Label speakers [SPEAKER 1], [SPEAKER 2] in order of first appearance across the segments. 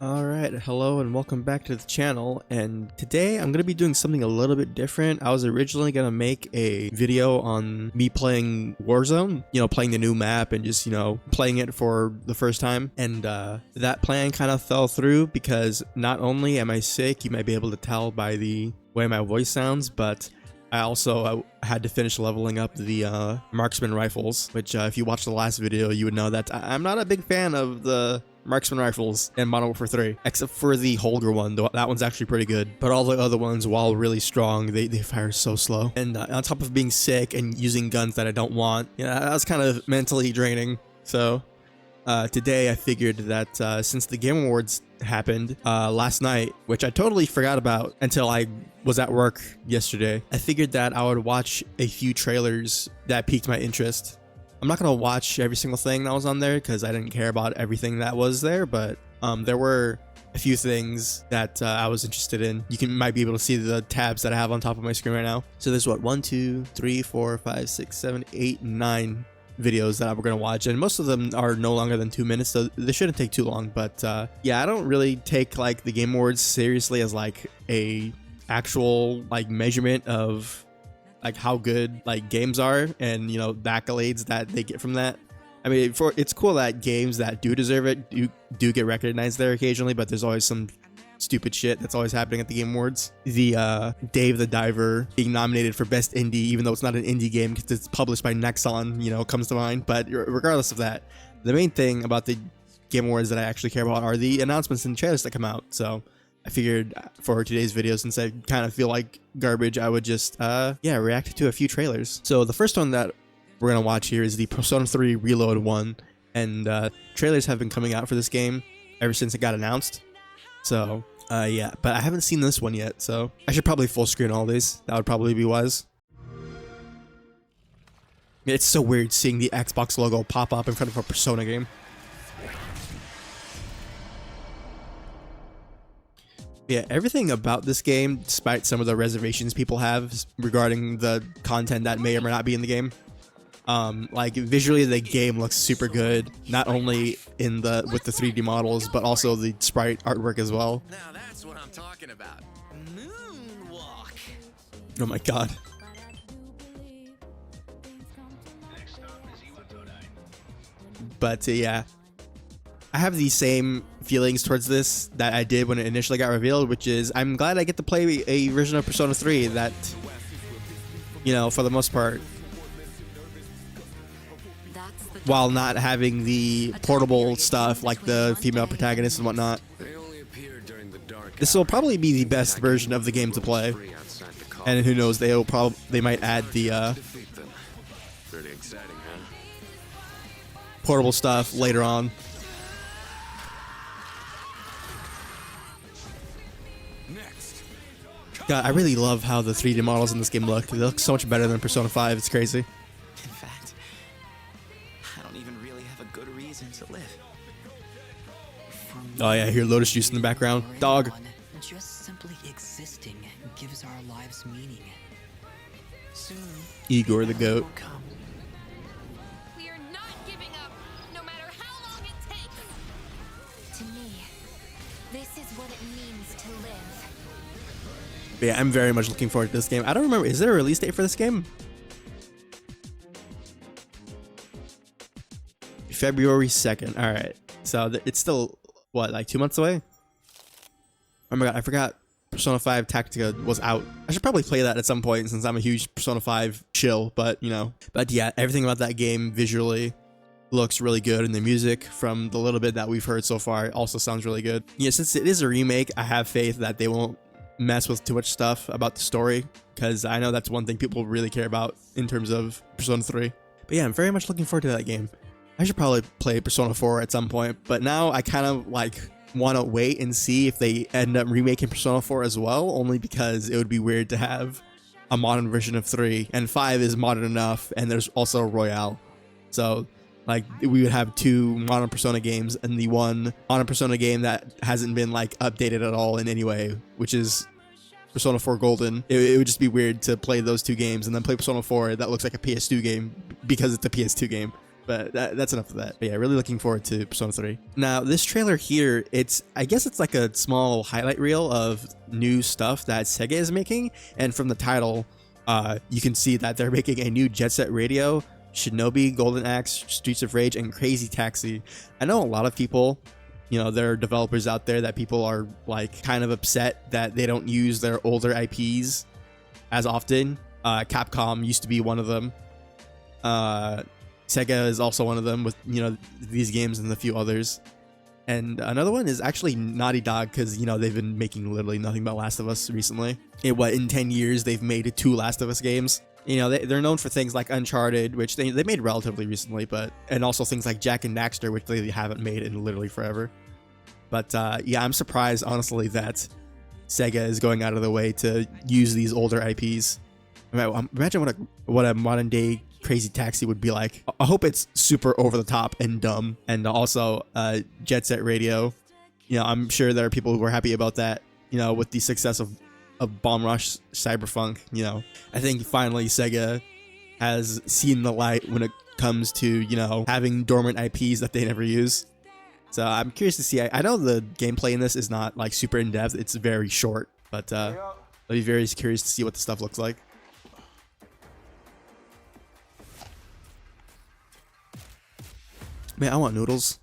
[SPEAKER 1] Alright, hello and welcome back to the channel, and today I'm going to be doing something a little bit different. I was originally going to make a video on me playing Warzone, playing the new map and just, playing it for the first time, and that plan kind of fell through because not only am I sick, you might be able to tell by the way my voice sounds, but I also had to finish leveling up the marksman rifles, which if you watched the last video, you would know that I'm not a big fan of the marksman rifles in Modern Warfare 3, except for the Holger one. That one's actually pretty good, but all the other ones, while really strong, they fire so slow. And on top of being sick and using guns that I don't want, that was kind of mentally draining. So today I figured that since the Game Awards happened last night, which I totally forgot about until I was at work yesterday, I figured that I would watch a few trailers that piqued my interest. I'm not going to watch every single thing that was on there because I didn't care about everything that was there, but there were a few things that I was interested in. You might be able to see the tabs that I have on top of my screen right now. So there's what, 1, 2, 3, 4, 5, 6, 7, 8, 9 videos that we're going to watch, and most of them are no longer than 2 minutes, so they shouldn't take too long. But yeah, I don't really take like the Game Awards seriously as like a actual like measurement of like how good like games are and the accolades that they get from that. I mean, it's cool that games that do deserve it do get recognized there occasionally, but there's always some stupid shit that's always happening at the Game Awards. The Dave the Diver being nominated for Best Indie, even though it's not an indie game because it's published by Nexon, comes to mind. But regardless of that, the main thing about the Game Awards that I actually care about are the announcements and trailers that come out. So I figured for today's video, since I kind of feel like garbage, I would just react to a few trailers. So the first one that we're gonna watch here is the Persona 3 Reload one, and trailers have been coming out for this game ever since it got announced. So yeah, but I haven't seen this one yet, so I should probably full screen all these. That would probably be wise. It's so weird seeing the Xbox logo pop up in front of a Persona game. Yeah, everything about this game, despite some of the reservations people have regarding the content that may or may not be in the game, like visually the game looks super good, not only with the 3D models, but also the sprite artwork as well.
[SPEAKER 2] Now that's what I'm talking about. Moonwalk.
[SPEAKER 1] Oh my god. But yeah, I have the same feelings towards this that I did when it initially got revealed, which is I'm glad I get to play a version of Persona 3 that, for the most part, while not having the portable stuff like the female protagonist and whatnot. This will probably be the best version of the game to play, and who knows, they might add the portable stuff later on. God, I really love how the 3D models in this game look. They look so much better than Persona 5. It's crazy.
[SPEAKER 2] In fact, I don't even really have a good reason to live.
[SPEAKER 1] Oh yeah, I hear Lotus Juice in the background. Dog.
[SPEAKER 3] Just simply existing gives our lives meaning. Soon,
[SPEAKER 1] Igor the goat.
[SPEAKER 4] We are not giving up, no matter how long it takes. To me, this is what it means to live.
[SPEAKER 1] But yeah, I'm very much looking forward to this game. I don't remember, is there a release date for this game? February 2nd. All right, so it's still what, like 2 months away? Oh my god, I forgot Persona 5 Tactica was out. I should probably play that at some point since I'm a huge Persona 5 shill, but but yeah, everything about that game visually looks really good, and the music from the little bit that we've heard so far also sounds really good. Yeah, since it is a remake, I have faith that they won't mess with too much stuff about the story, because I know that's one thing people really care about in terms of Persona 3. But yeah, I'm very much looking forward to that game. I should probably play Persona 4 at some point, but now I kind of like want to wait and see if they end up remaking Persona 4 as well, only because it would be weird to have a modern version of 3, and 5 is modern enough, and there's also Royale. So like we would have 2 modern Persona games and the one modern Persona game that hasn't been like updated at all in any way, which is Persona 4 Golden. It would just be weird to play those 2 games and then play Persona 4 that looks like a PS2 game because it's a PS2 game. But that's enough of that. But yeah, really looking forward to Persona 3. Now, this trailer here, I guess it's like a small highlight reel of new stuff that Sega is making. And from the title, you can see that they're making a new Jet Set Radio, Shinobi, Golden Axe, Streets of Rage, and Crazy Taxi. I know a lot of people, there are developers out there that people are like kind of upset that they don't use their older IPs as often. Capcom used to be one of them. Sega is also one of them with, these games and a few others. And another one is actually Naughty Dog, because, they've been making literally nothing but Last of Us recently. In 10 years, they've made 2 Last of Us games. They're known for things like Uncharted, which they made relatively recently, and also things like Jak and Daxter, which they haven't made in literally forever. But yeah, I'm surprised, honestly, that Sega is going out of the way to use these older IPs. Imagine what a modern day Crazy Taxi would be like. I hope it's super over the top and dumb. And also Jet Set Radio. I'm sure there are people who are happy about that, with the success of Bomb Rush Cyberpunk. I think finally Sega has seen the light when it comes to, having dormant IPs that they never use. So I'm curious to see. I know the gameplay in this is not like super in depth. It's very short, but I'll be very curious to see what the stuff looks like. Man, I want noodles.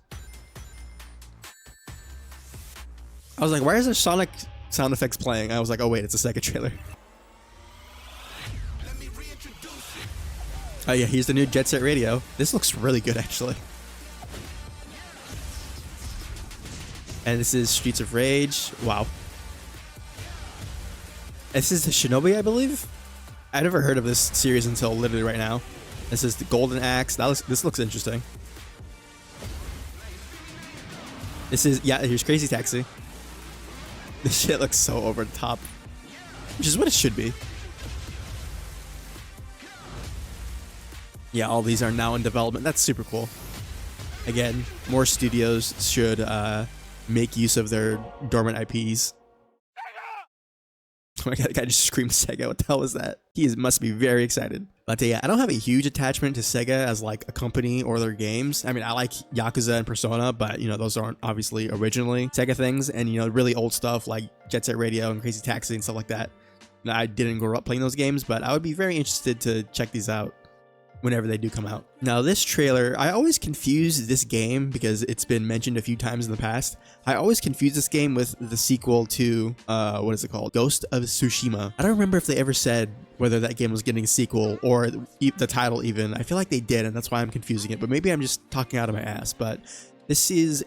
[SPEAKER 1] I was like, why is there Sonic sound effects playing? I was like, oh wait, it's a Sega trailer. Oh yeah, here's the new Jet Set Radio. This looks really good, actually. And this is Streets of Rage. Wow. This is the Shinobi, I believe. I never heard of this series until literally right now. This is the Golden Axe. This looks interesting. Here's Crazy Taxi. This shit looks so over the top, which is what it should be. Yeah, all these are now in development. That's super cool. Again, more studios should make use of their dormant IPs. Oh my god, the guy just screamed Sega. What the hell was that? He must be very excited. But yeah, I don't have a huge attachment to Sega as like a company or their games. I mean, I like Yakuza and Persona, but those aren't obviously originally Sega things. And really old stuff like Jet Set Radio and Crazy Taxi and stuff like that. I didn't grow up playing those games, but I would be very interested to check these out whenever they do come out. Now, this trailer, I always confuse this game because it's been mentioned a few times in the past. I always confuse this game with the sequel to, what is it called? Ghost of Tsushima. I don't remember if they ever said whether that game was getting a sequel or the title even. I feel like they did, and that's why I'm confusing it, but maybe I'm just talking out of my ass. But this is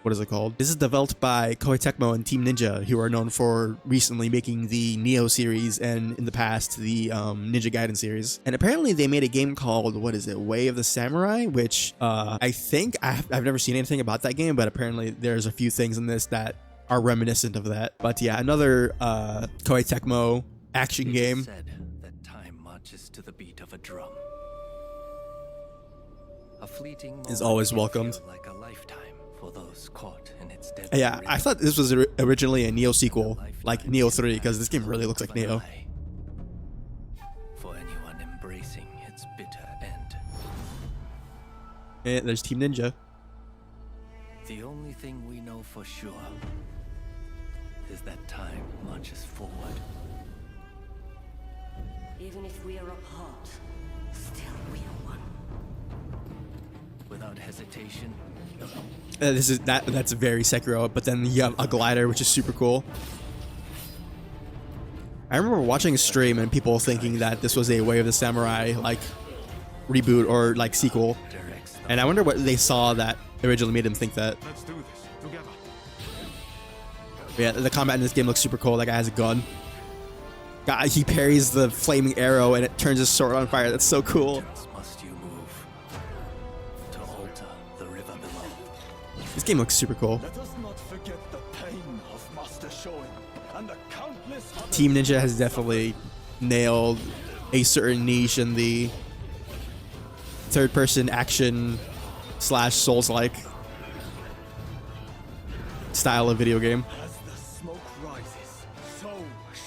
[SPEAKER 1] what is it called? This is developed by Koei Tecmo and Team Ninja, who are known for recently making the Neo series and in the past the Ninja Gaiden series. And apparently they made a game called, what is it, Way of the Samurai, which I think I've never seen anything about that game, but apparently there's a few things in this that are reminiscent of that. But yeah, another Koei Tecmo action game.
[SPEAKER 5] Said that time marches to the beat of a drum. A fleeting
[SPEAKER 1] is always welcomed.
[SPEAKER 5] Like a lifetime. For those caught in its
[SPEAKER 1] yeah, I thought this was originally a Neo sequel, like Neo 3, because this game really looks like Neo.
[SPEAKER 5] For anyone embracing its bitter end.
[SPEAKER 1] And there's Team Ninja.
[SPEAKER 5] The only thing we know for sure is that time marches forward.
[SPEAKER 6] Even if we are apart, still we are one.
[SPEAKER 5] Without hesitation.
[SPEAKER 1] That's very Sekiro, but then you have a glider, which is super cool. I remember watching a stream and people thinking that this was a Way of the Samurai like reboot or like sequel, and I wonder what they saw that originally made them think that.
[SPEAKER 7] Let's do this together.
[SPEAKER 1] Yeah, the combat in this game looks super cool. That guy has a gun. God, he parries the flaming arrow and it turns his sword on fire. That's so cool. This game looks super cool.
[SPEAKER 7] Let us not forget the pain of Master Shoin and the countless
[SPEAKER 1] Team Ninja has definitely nailed a certain niche in the third-person action / Souls-like style of video game.
[SPEAKER 7] As the smoke rises, so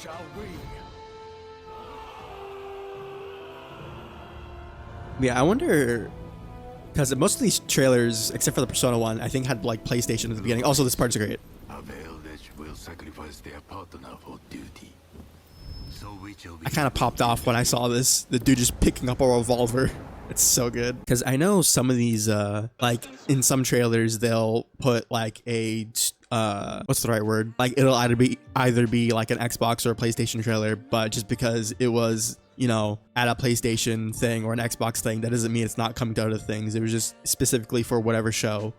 [SPEAKER 7] shall we.
[SPEAKER 1] Yeah, I wonder Because most of these trailers, except for the Persona one, I think had like PlayStation at the beginning. Also, this part's great.
[SPEAKER 7] Will sacrifice their partner for duty. So which will be
[SPEAKER 1] I kind of popped off when I saw this. The dude just picking up a revolver. It's so good. Because I know some of these, like in some trailers, they'll put like a, what's the right word? Like it'll either be like an Xbox or a PlayStation trailer, but just because it was, you know, at a PlayStation thing or an Xbox thing, that doesn't mean it's not coming to other things. It was just specifically for whatever show.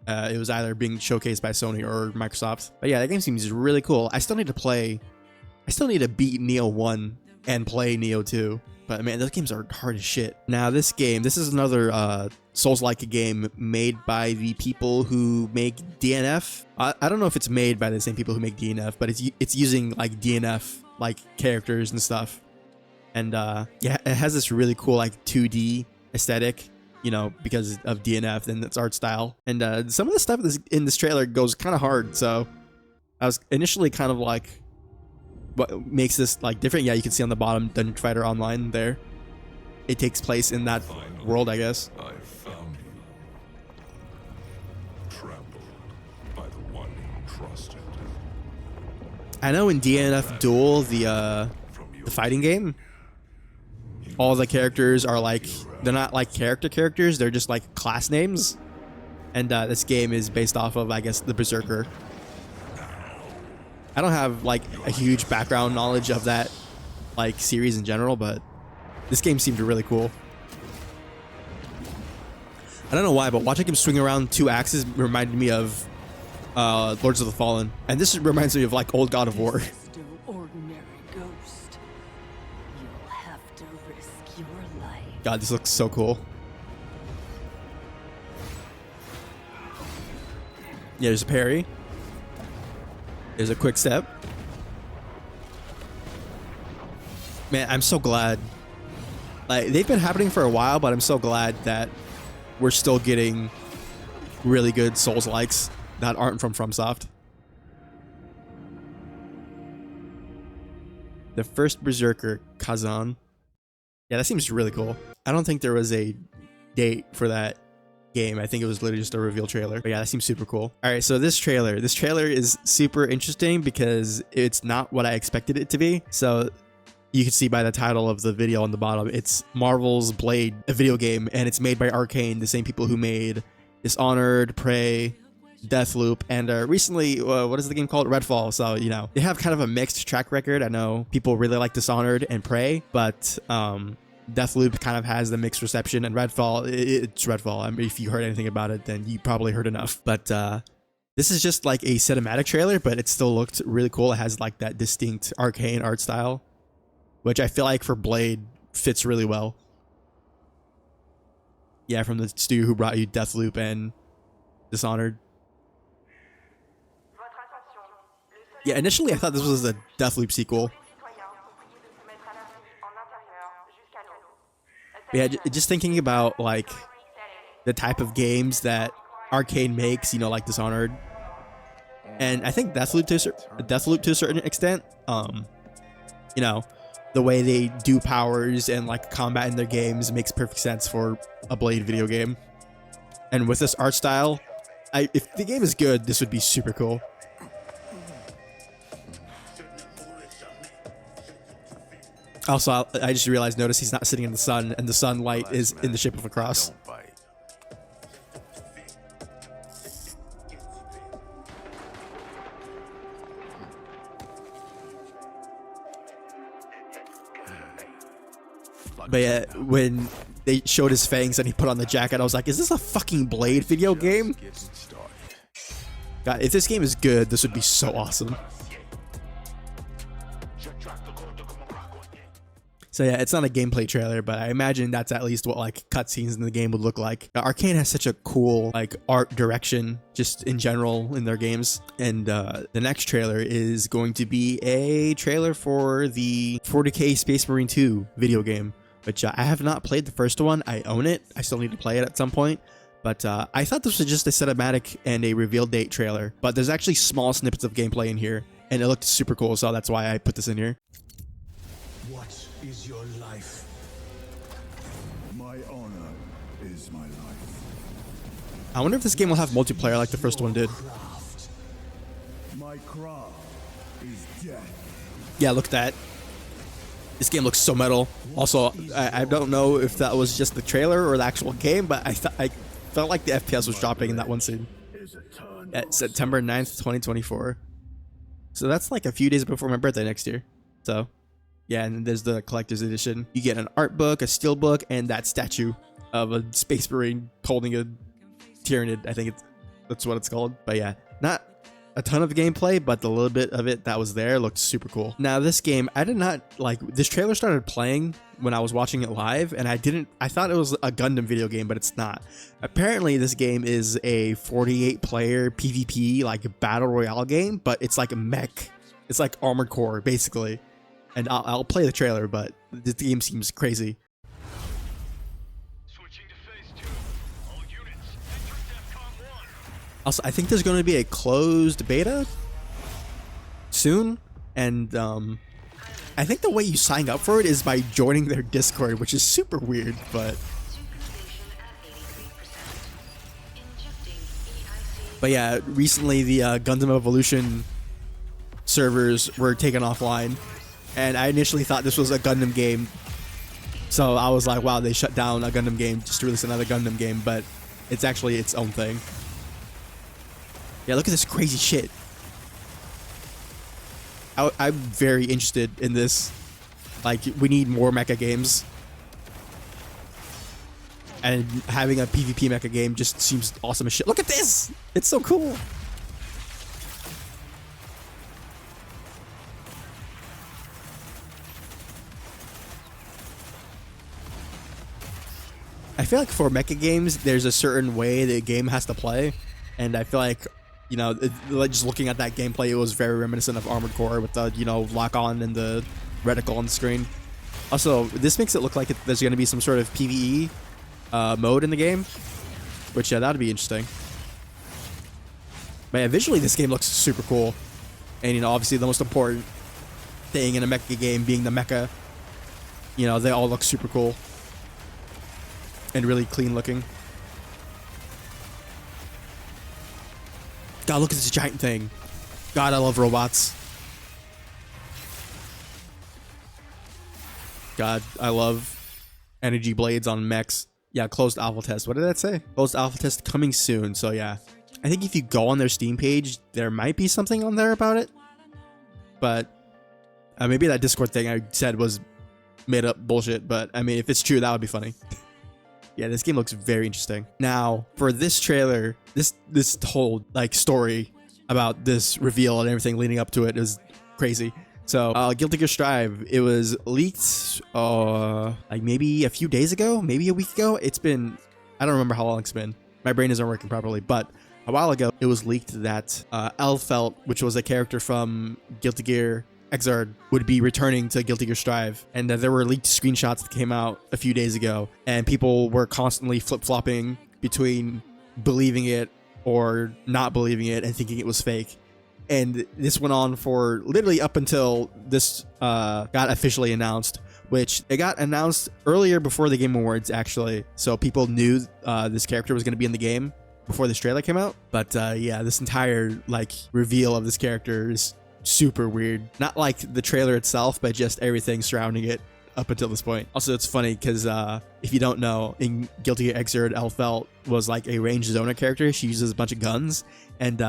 [SPEAKER 1] It was either being showcased by Sony or Microsoft. But yeah, that game seems really cool. I still need to beat Neo 1 and play Neo 2. But man, those games are hard as shit. Now this is another Souls-like game made by the people who make DNF. I don't know if it's made by the same people who make DNF, but it's using like DNF like characters and stuff. And yeah, it has this really cool like 2D aesthetic, you know, because of DNF and its art style. And some of the stuff in this trailer goes kind of hard. So I was initially kind of like, what makes this like different? Yeah, you can see on the bottom Dungeon Fighter Online there. It takes place in that world, I guess.
[SPEAKER 8] I found you. Trampled by the one who trusted.
[SPEAKER 1] I know in DNF Duel, the fighting game, all the characters are like, they're not like characters, they're just like class names. And this game is based off of, I guess, the Berserker. I don't have like a huge background knowledge of that like series in general, but this game seemed really cool. I don't know why, but watching him swing around 2 axes reminded me of Lords of the Fallen, and this reminds me of like old God of War.
[SPEAKER 6] Still ordinary ghost. You'll have to risk your life.
[SPEAKER 1] God, this looks so cool. Yeah, there's a parry. There's a quick step. Man, I'm so glad. Like, they've been happening for a while, but I'm so glad that we're still getting really good Souls-likes that aren't from FromSoft. The first Berserker, Kazan. Yeah, that seems really cool. I don't think there was a date for that game. I think it was literally just a reveal trailer. But yeah, that seems super cool. All right, so this trailer is super interesting because it's not what I expected it to be. So you can see by the title of the video on the bottom, it's Marvel's Blade, a video game, and it's made by Arcane, the same people who made Dishonored, Prey, Deathloop, and recently, what is the game called? Redfall. So, you know, they have kind of a mixed track record. I know people really like Dishonored and Prey, but Deathloop kind of has the mixed reception, and Redfall, it's Redfall. I mean, if you heard anything about it, then you probably heard enough. But this is just like a cinematic trailer, but it still looked really cool. It has like that distinct Arcane art style, which I feel like for Blade fits really well. Yeah, from the studio who brought you Deathloop and Dishonored. Yeah, initially I thought this was a Deathloop sequel. But yeah, just thinking about like the type of games that Arcane makes, you know, like Dishonored, and I think Deathloop to a certain extent. You know, the way they do powers and like combat in their games makes perfect sense for a Blade video game. And with this art style, if the game is good, this would be super cool. Also, I just realized, notice he's not sitting in the sun, and the sunlight is in the shape of a cross. But yeah, when they showed his fangs and he put on the jacket, I was like, is this a fucking Blade video game? God, if this game is good, this would be so awesome. So yeah, it's not a gameplay trailer, but I imagine that's at least what like cutscenes in the game would look like. Arcane has such a cool like art direction just in general in their games. And the next trailer is going to be a trailer for the 40K Space Marine 2 video game, which I have not played the first one. I own it. I still need to play it at some point. But I thought this was just a cinematic and a reveal date trailer. But there's actually small snippets of gameplay in here, and it looked super cool, so that's why I put this in here.
[SPEAKER 7] What is your life? My honor is my life.
[SPEAKER 1] I wonder if this game will have multiplayer like the first one did.
[SPEAKER 8] My craft is death.
[SPEAKER 1] Yeah, look at that. This game looks so metal. Also, I don't know if that was just the trailer or the actual game, but I felt like the FPS was dropping in that one scene. At September 9th, 2024. So that's like a few days before my birthday next year. So, yeah, and there's the collector's edition. You get an art book, a steel book, and that statue of a space marine holding a Tyranid. I think that's what it's called. But yeah, not a ton of gameplay, but the little bit of it that was there looked super cool. Now this game, I did not like, this trailer started playing when I was watching it live, and I thought it was a Gundam video game, but it's not. Apparently this game is a 48 player PvP like battle royale game, but it's like a mech. It's like Armored Core basically. And I'll play the trailer, but this game seems crazy. Also, I think there's going to be a closed beta soon, and I think the way you sign up for it is by joining their Discord, which is super weird, but yeah, recently the Gundam Evolution servers were taken offline, and I initially thought this was a Gundam game, so I was like, wow, they shut down a Gundam game just to release another Gundam game, but it's actually its own thing. Yeah, look at this crazy shit. I'm very interested in this. Like, we need more mecha games. And having a PvP mecha game just seems awesome as shit. Look at this! It's so cool! I feel like for mecha games, there's a certain way the game has to play. And I feel like, you know, just looking at that gameplay, it was very reminiscent of Armored Core with the, you know, lock on and the reticle on the screen. Also, this makes it look like there's going to be some sort of PvE mode in the game, which, yeah, that'd be interesting. But yeah, visually, this game looks super cool. And, you know, obviously the most important thing in a mecha game being the mecha. You know, they all look super cool. And really clean looking. God, look at this giant thing. God, I love robots. God, I love energy blades on mechs. Yeah, closed alpha test. What did that say? Closed alpha test coming soon. So yeah, I think if you go on their Steam page, there might be something on there about it. But maybe that Discord thing I said was made up bullshit. But I mean, if it's true, that would be funny. Yeah, this game looks very interesting. Now, for this trailer, this whole like story about this reveal and everything leading up to it is crazy. So, Guilty Gear Strive, it was leaked like maybe a few days ago, maybe a week ago. It's been, I don't remember how long it's been. My brain isn't working properly, but a while ago, it was leaked that Elfelt, which was a character from Guilty Gear Xrd, would be returning to Guilty Gear Strive, and there were leaked screenshots that came out a few days ago, and people were constantly flip-flopping between believing it or not believing it and thinking it was fake. And this went on for literally up until this got officially announced, which it got announced earlier before the Game Awards, actually, so people knew this character was going to be in the game before this trailer came out. But yeah, this entire like reveal of this character is super weird. Not like the trailer itself, but just everything surrounding it up until this point. Also, it's funny because if you don't know, in Guilty Gear Xrd, Elfelt was like a ranged zoner character. She uses a bunch of guns, and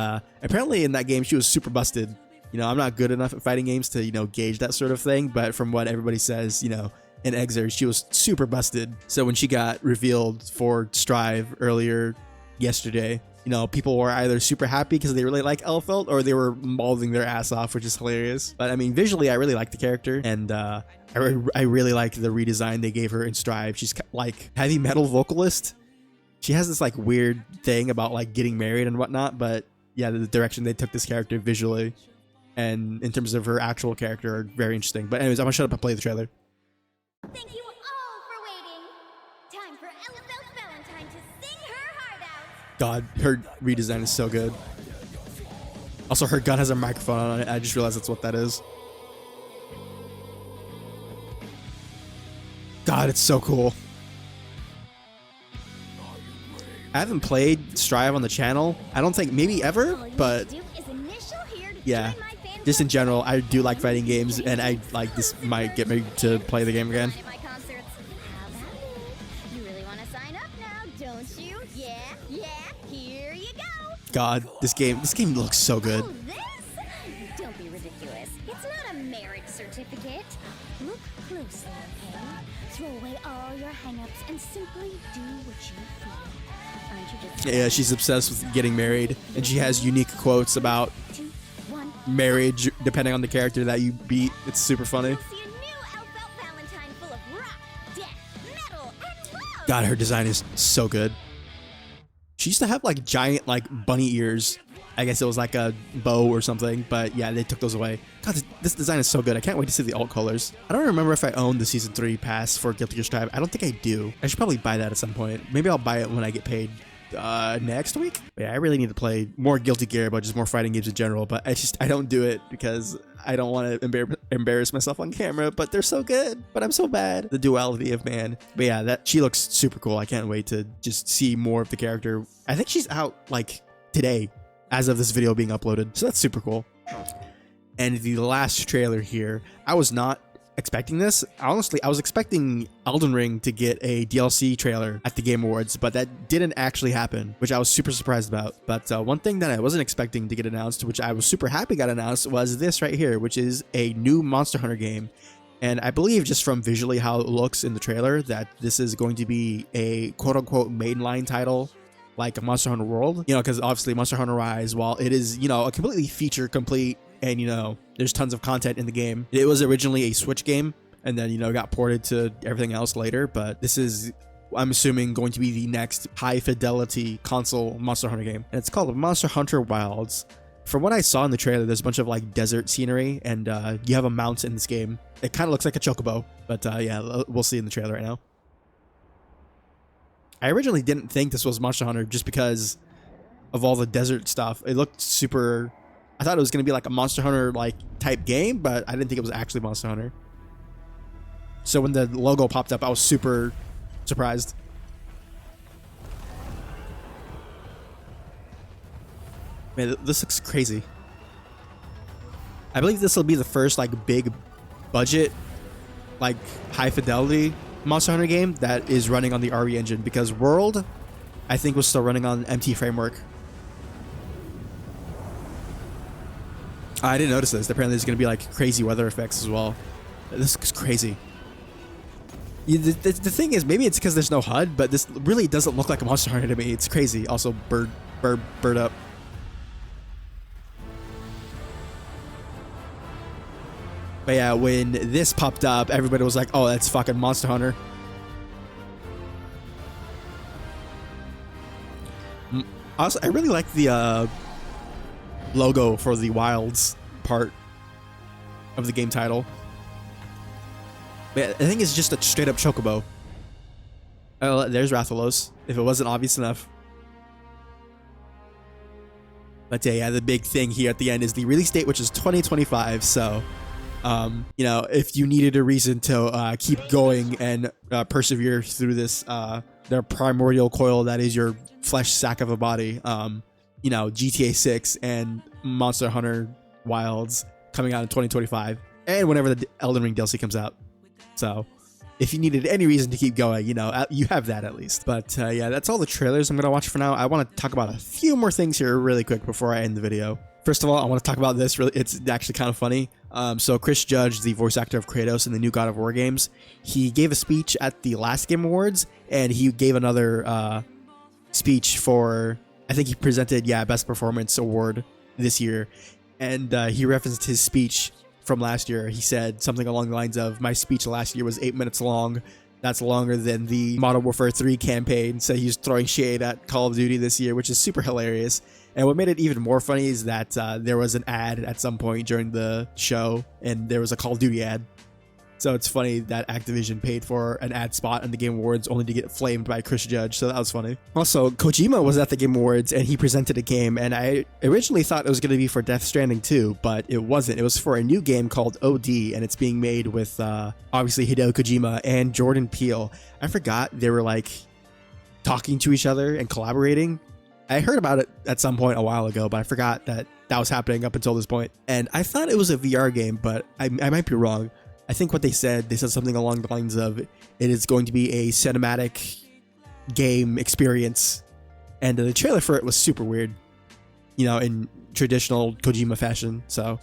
[SPEAKER 1] apparently in that game she was super busted. You know, I'm not good enough at fighting games to, you know, gauge that sort of thing, but from what everybody says, you know, in Xrd she was super busted. So when she got revealed for Strive earlier yesterday, you know, people were either super happy because they really like Elfelt, or they were mauling their ass off, which is hilarious. But I mean, visually, I really like the character, and I really like the redesign they gave her in Strive. She's like heavy metal vocalist. She has this like weird thing about like getting married and whatnot, but yeah, the direction they took this character visually and in terms of her actual character are very interesting. But anyways, I'm gonna shut up and play the trailer.
[SPEAKER 4] Thank you all for waiting. Time for Elfelt Valentine to sing her heart out.
[SPEAKER 1] God, her redesign is so good. Also, her gun has a microphone on it. I just realized that's what that is. God, it's so cool. I haven't played Strive on the channel. I don't think maybe ever, but yeah, just in general, I do like fighting games, and I like this might get me to play the game again. God, this game looks so good.
[SPEAKER 4] Don't be ridiculous. It's not a marriage certificate. Look closely, okay? Throw away all your hang-ups and simply do what you feel. Aren't you just...
[SPEAKER 1] Yeah, she's obsessed with getting married, and she has unique quotes about marriage depending on the character that you beat. It's super funny. God, her design is so good. She used to have like giant like bunny ears. I guess it was like a bow or something, but yeah, they took those away. God, this design is so good. I can't wait to see the alt colors. I don't remember if I own the Season 3 pass for Guilty Gear Strive. I don't think I do. I should probably buy that at some point. Maybe I'll buy it when I get paid next week. But yeah, I really need to play more Guilty Gear, but just more fighting games in general. But I don't do it because I don't want to embarrass myself on camera, but they're so good, but I'm so bad. The duality of man. But yeah, she looks super cool. I can't wait to just see more of the character. I think she's out like today as of this video being uploaded. So that's super cool. And the last trailer here, I was not expecting this. Honestly, I was expecting Elden Ring to get a DLC trailer at the Game Awards, but that didn't actually happen, which I was super surprised about. But one thing that I wasn't expecting to get announced, which I was super happy got announced, was this right here, which is a new Monster Hunter game. And I believe just from visually how it looks in the trailer that this is going to be a quote-unquote mainline title like a Monster Hunter World, you know, because obviously Monster Hunter Rise, while it is, you know, a completely feature complete and, you know, there's tons of content in the game. It was originally a Switch game and then, you know, got ported to everything else later. But this is, I'm assuming, going to be the next high fidelity console Monster Hunter game. And it's called Monster Hunter Wilds. From what I saw in the trailer, there's a bunch of like desert scenery and you have a mount in this game. It kind of looks like a chocobo, but yeah, we'll see in the trailer right now. I originally didn't think this was Monster Hunter just because of all the desert stuff. It looked super... I thought it was going to be like a Monster Hunter like type game, but I didn't think it was actually Monster Hunter. So when the logo popped up, I was super surprised. Man, this looks crazy. I believe this will be the first like big budget, like high fidelity Monster Hunter game that is running on the RE engine, because World, I think, was still running on MT framework. I didn't notice this. Apparently there's going to be like crazy weather effects as well. This is crazy. The thing is, maybe it's because there's no HUD, but this really doesn't look like a Monster Hunter to me. It's crazy. Also, bird up. But yeah, when this popped up, everybody was like, oh, that's fucking Monster Hunter. Also, I really like the logo for the Wilds part of the game title. But I think it's just a straight up chocobo. Oh, there's Rathalos, if it wasn't obvious enough. But yeah, the big thing here at the end is the release date, which is 2025, so... you know, if you needed a reason to keep going and persevere through this the primordial coil that is your flesh sack of a body, you know, GTA 6 and Monster Hunter Wilds coming out in 2025 and whenever the Elden Ring DLC comes out. So if you needed any reason to keep going, you know, you have that at least. But yeah, that's all the trailers I'm gonna watch for now. I want to talk about a few more things here really quick before I end the video. First of all, I want to talk about this. Really, it's actually kind of funny. So Chris Judge, the voice actor of Kratos in the new God of War games, he gave a speech at the last Game Awards, and he gave another speech for, I think he presented, Best Performance Award this year. And he referenced his speech from last year. He said something along the lines of, my speech last year was 8 minutes long. That's longer than the Modern Warfare 3 campaign. So he's throwing shade at Call of Duty this year, which is super hilarious. And what made it even more funny is that there was an ad at some point during the show, and there was a Call of Duty ad. So it's funny that Activision paid for an ad spot on the Game Awards only to get flamed by Chris Judge, so that was funny. Also, Kojima was at the Game Awards, and he presented a game, and I originally thought it was going to be for Death Stranding 2, but it wasn't. It was for a new game called OD, and it's being made with, obviously, Hideo Kojima and Jordan Peele. I forgot they were, like, talking to each other and collaborating. I heard about it at some point a while ago, but I forgot that that was happening up until this point. And I thought it was a VR game, but I might be wrong. I think what they said something along the lines of it is going to be a cinematic game experience. And the trailer for it was super weird, you know, in traditional Kojima fashion. So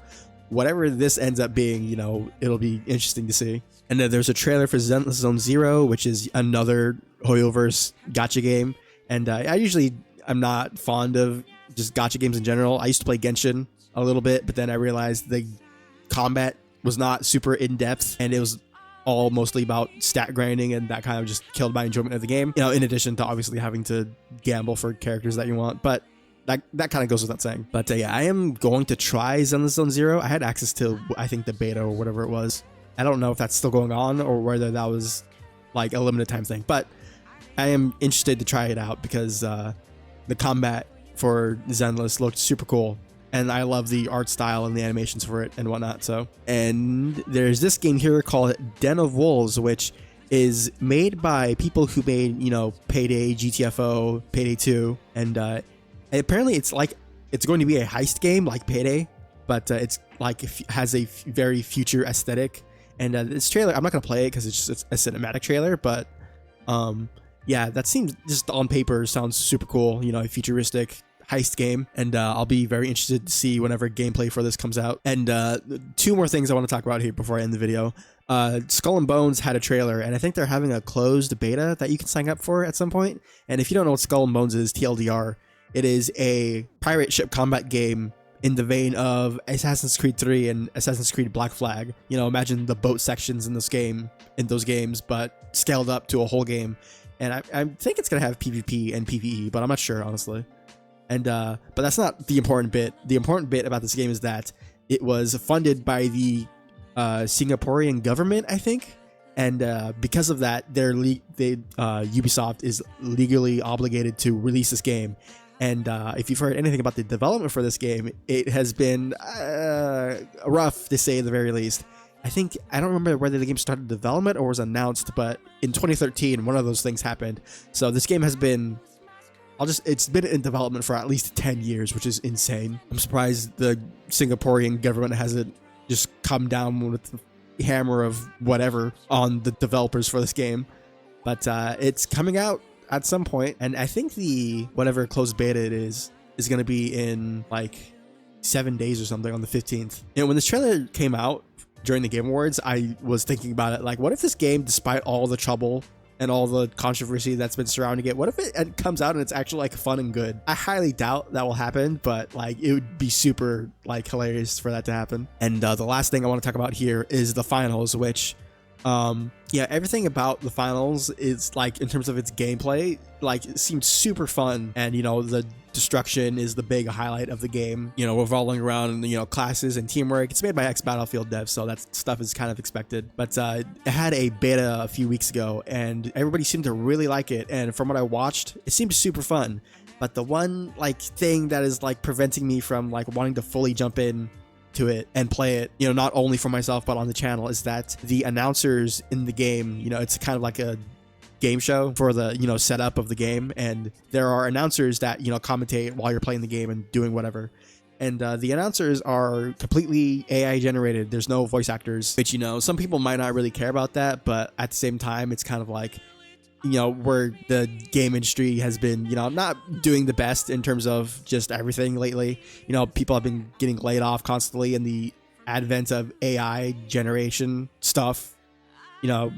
[SPEAKER 1] whatever this ends up being, you know, it'll be interesting to see. And then there's a trailer for Zenless Zone Zero, which is another Hoyoverse gacha game. And I'm not fond of just gacha games in general. I used to play Genshin a little bit, but then I realized the combat was not super in-depth, and it was all mostly about stat grinding, and that kind of just killed my enjoyment of the game. You know, in addition to obviously having to gamble for characters that you want, but that kind of goes without saying. But yeah, I am going to try Zenless Zone Zero. I had access to, I think, the beta or whatever it was. I don't know if that's still going on or whether that was like a limited time thing, but I am interested to try it out because the combat for Zenless looked super cool, and I love the art style and the animations for it and whatnot. So, and there's this game here called Den of Wolves, which is made by people who made, you know, Payday, GTFO, Payday 2, and apparently it's going to be a heist game like Payday, but it's like has a very future aesthetic. And this trailer, I'm not gonna play it because it's a cinematic trailer, but yeah, that seems just on paper sounds super cool. You know, a futuristic heist game, and I'll be very interested to see whenever gameplay for this comes out. And two more things I want to talk about here before I end the video. Skull and Bones had a trailer, and I think they're having a closed beta that you can sign up for at some point. And if you don't know what Skull and Bones is, TLDR, it is a pirate ship combat game in the vein of Assassin's Creed 3 and Assassin's Creed Black Flag. You know, imagine the boat sections in those games, but scaled up to a whole game. And I think it's gonna have PvP and PvE, but I'm not sure, honestly. And but that's not the important bit. The important bit about this game is that it was funded by the Singaporean government, I think. And because of that, Ubisoft is legally obligated to release this game. And if you've heard anything about the development for this game, it has been rough, to say the very least. I don't remember whether the game started development or was announced, but in 2013, one of those things happened. So this game has been, it's been in development for at least 10 years, which is insane. I'm surprised the Singaporean government hasn't just come down with the hammer of whatever on the developers for this game. But it's coming out at some point, and I think the whatever closed beta it is going to be in like 7 days or something, on the 15th. You know, when this trailer came out during the Game Awards, I was thinking about it, like, what if this game, despite all the trouble and all the controversy that's been surrounding it, what if it comes out and it's actually like fun and good? I highly doubt that will happen, but like it would be super like hilarious for that to happen. And the last thing I want to talk about here is the finals, which yeah, everything about the finals is like, in terms of its gameplay, like it seemed super fun. And you know, the destruction is the big highlight of the game, you know, revolving around, you know, classes and teamwork. It's made by Battlefield devs, so that stuff is kind of expected. But it had a beta a few weeks ago, and everybody seemed to really like it. And from what I watched, it seemed super fun. But the one like thing that is like preventing me from like wanting to fully jump in to it and play it, you know, not only for myself but on the channel, is that the announcers in the game, you know, it's kind of like a game show for the, you know, setup of the game, and there are announcers that, you know, commentate while you're playing the game and doing whatever. And the announcers are completely AI generated. There's no voice actors, which, you know, some people might not really care about that, but at the same time, it's kind of like, you know, where the game industry has been, you know, not doing the best in terms of just everything lately. You know, people have been getting laid off constantly, and the advent of AI generation stuff, you know,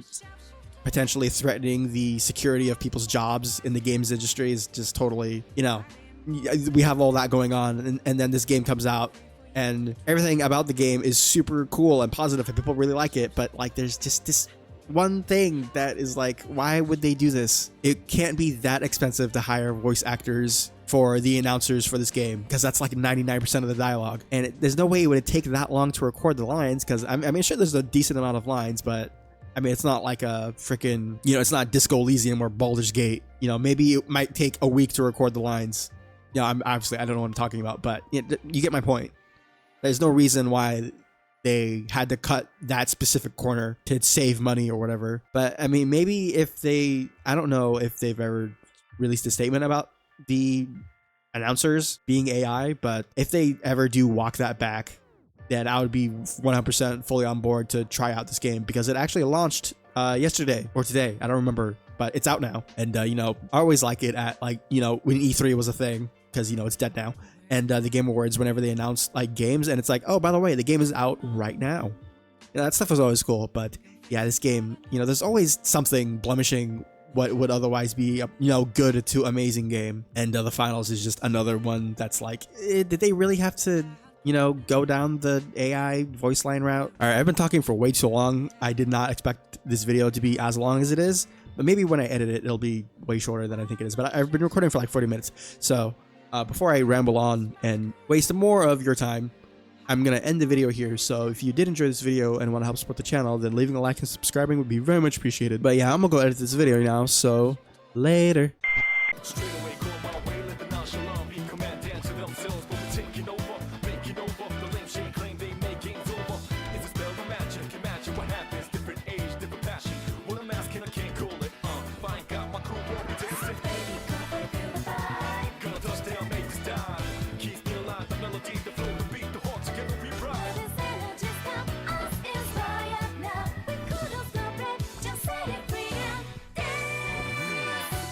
[SPEAKER 1] potentially threatening the security of people's jobs in the games industry is just totally, you know, we have all that going on. And then this game comes out, and everything about the game is super cool and positive, and people really like it. But like, there's just this one thing that is like, why would they do this? It can't be that expensive to hire voice actors for the announcers for this game, because that's like 99% of the dialogue, and there's no way it would take that long to record the lines, because I mean, sure, there's a decent amount of lines, but I mean, it's not like a freaking, you know, it's not Disco Elysium or Baldur's Gate. You know, maybe it might take a week to record the lines. You know, I don't know what I'm talking about, but you get my point. There's no reason why they had to cut that specific corner to save money or whatever. But I mean, maybe if I don't know if they've ever released a statement about the announcers being AI, but if they ever do walk that back, then I would be 100% fully on board to try out this game, because it actually launched yesterday or today. I don't remember, but it's out now. And, you know, I always like it at, like, you know, when E3 was a thing, because, you know, it's dead now. And the Game Awards, whenever they announce, like, games, and it's like, oh, by the way, the game is out right now. You know, that stuff was always cool. But, yeah, this game, you know, there's always something blemishing what would otherwise be a, you know, good to amazing game. And the finals is just another one that's like, did they really have to, you know, go down the AI voice line route? All right, I've been talking for way too long. I did not expect this video to be as long as it is, but maybe when I edit it, it'll be way shorter than I think it is. But I've been recording for like 40 minutes. So before I ramble on and waste more of your time, I'm going to end the video here. So if you did enjoy this video and want to help support the channel, then leaving a like and subscribing would be very much appreciated. But yeah, I'm going to go edit this video now. So later.
[SPEAKER 8] Straight